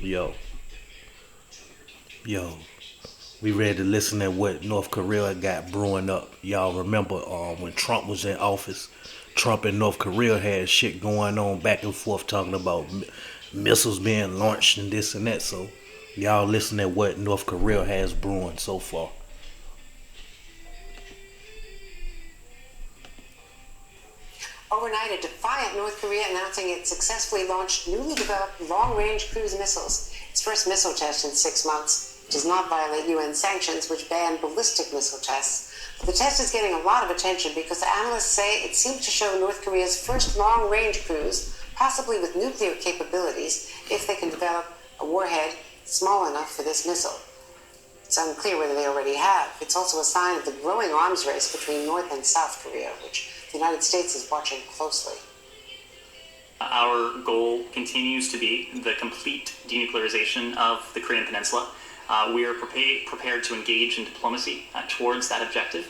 Yo, yo, we ready to listen to what North Korea got brewing up. Y'all remember when Trump was in office? Trump and North Korea had shit going on back and forth talking about missiles being launched and this and that. So y'all listen to what North Korea has brewing so far. Overnight, a defiant North Korea announcing it successfully launched newly developed long-range cruise missiles. Its first missile test in 6 months. It does not violate UN sanctions, which ban ballistic missile tests. But the test is getting a lot of attention because analysts say it seems to show North Korea's first long-range cruise, possibly with nuclear capabilities, if they can develop a warhead small enough for this missile. It's unclear whether they already have. It's also a sign of the growing arms race between North and South Korea, which the United States is watching closely. Our goal continues to be the complete denuclearization of the Korean Peninsula. We are prepared to engage in diplomacy towards that objective.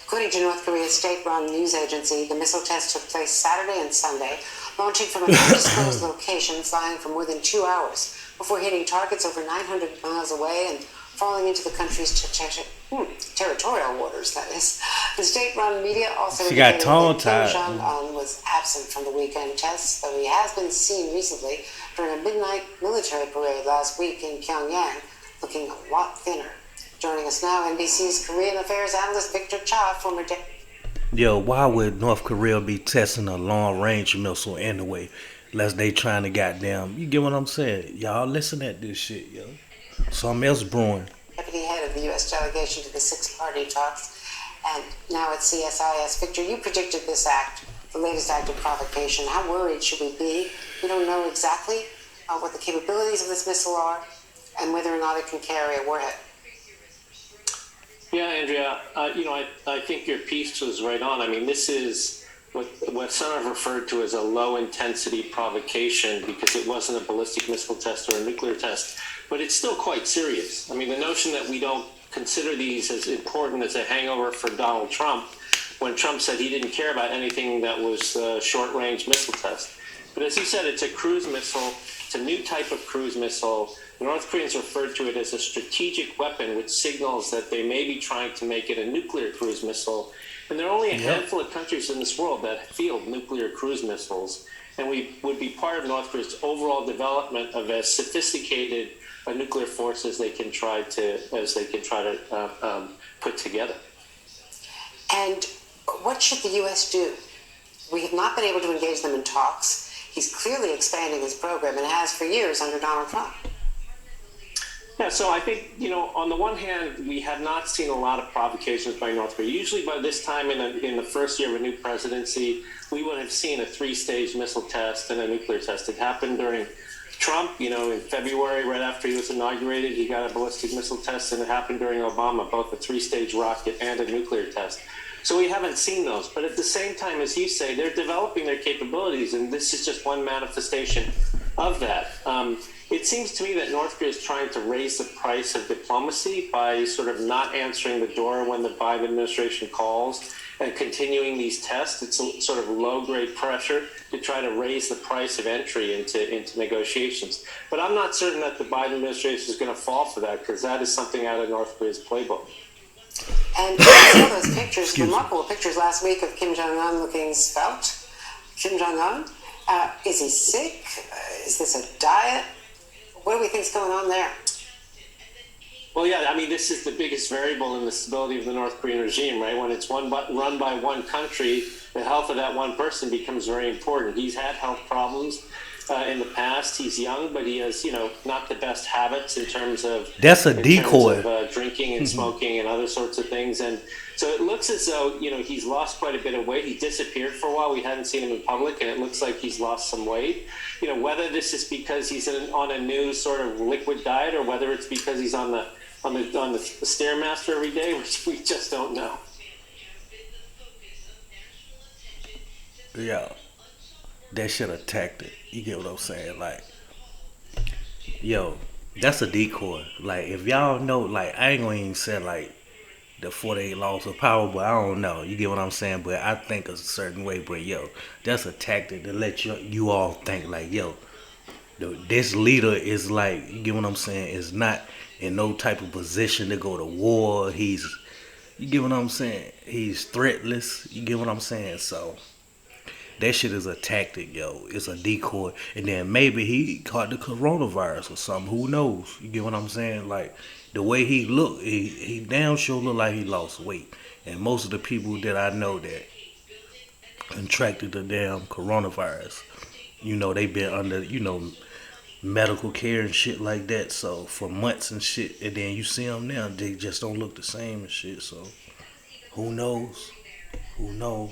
According to North Korea's state-run news agency, the missile test took place Saturday and Sunday, launching from an undisclosed location, flying for more than 2 hours, before hitting targets over 900 miles away and falling into the country's territorial waters, that is. The state-run media also She got indicated that tongue-tied. Kim Jong-un was absent from the weekend tests, though he has been seen recently during a midnight military parade last week in Pyongyang, looking a lot thinner. Joining us now, NBC's Korean Affairs analyst Victor Cha, former Yo, why would North Korea be testing a long range missile anyway? Unless they trying to goddamn, you get what I'm saying? Y'all listen at this shit, yo. Something else brewing. deputy head of the U.S. delegation to the six-party talks, and now at CSIS. Victor, you predicted this act, the latest act of provocation. How worried should we be? We don't know exactly what the capabilities of this missile are and whether or not it can carry a warhead. Yeah, Andrea, I think your piece was right on. I mean, this is what some have referred to as a low-intensity provocation because it wasn't a ballistic missile test or a nuclear test, but it's still quite serious. I mean, the notion that we don't consider these as important as a hangover for Donald Trump when Trump said he didn't care about anything that was a short-range missile test. But as you said, it's a cruise missile. It's a new type of cruise missile. The North Koreans referred to it as a strategic weapon, which signals that they may be trying to make it a nuclear cruise missile. And there are only a handful of countries in this world that field nuclear cruise missiles. And we would be part of North Korea's overall development of as sophisticated a nuclear force as they can try to put together. And what should the U.S. do? We have not been able to engage them in talks. He's clearly expanding his program and has for years under Donald Trump. Yeah, so I think, on the one hand, we have not seen a lot of provocations by North Korea. Usually by this time in the first year of a new presidency, we would have seen a three-stage missile test and a nuclear test. It happened during Trump, in February, right after he was inaugurated, he got a ballistic missile test, and it happened during Obama, both a three-stage rocket and a nuclear test. So we haven't seen those. But at the same time, as you say, they're developing their capabilities, and this is just one manifestation of that. It seems to me that North Korea is trying to raise the price of diplomacy by sort of not answering the door when the Biden administration calls and continuing these tests. It's a sort of low-grade pressure to try to raise the price of entry into negotiations. But I'm not certain that the Biden administration is going to fall for that because that is something out of North Korea's playbook. And I saw those pictures, remarkable pictures last week of Kim Jong-un looking svelte. Kim Jong-un, is he sick? Is this a diet? What do we think is going on there? Well, yeah, I mean, this is the biggest variable in the stability of the North Korean regime, right? When it's run by one country, the health of that one person becomes very important. He's had health problems in the past. He's young, but he has, not the best habits in terms of That's a decoy. Drinking and smoking and other sorts of things. And so it looks as though, he's lost quite a bit of weight. He disappeared for a while. We hadn't seen him in public, and it looks like he's lost some weight. Whether this is because he's on a new sort of liquid diet or whether it's because he's on the Stairmaster every day, which we just don't know. Yeah, they should have attacked it. You get what I'm saying? Like, yo, that's a decoy. Like, if y'all know, like, I ain't gonna even say like the 48 laws of power, but I don't know. You get what I'm saying? But I think a certain way. But yo, that's a tactic to let you all think like, yo, This leader is like, you get what I'm saying, is not in no type of position to go to war. You get what I'm saying? He's threatless. You get what I'm saying? So that shit is a tactic, yo. It's a decoy. And then maybe he caught the coronavirus or something. Who knows? You get what I'm saying? Like the way he look, he damn sure look like he lost weight. And most of the people that I know that contracted the damn coronavirus, they been under, medical care and shit like that. So for months and shit, and then you see them now, they just don't look the same and shit. So who knows? Who knows?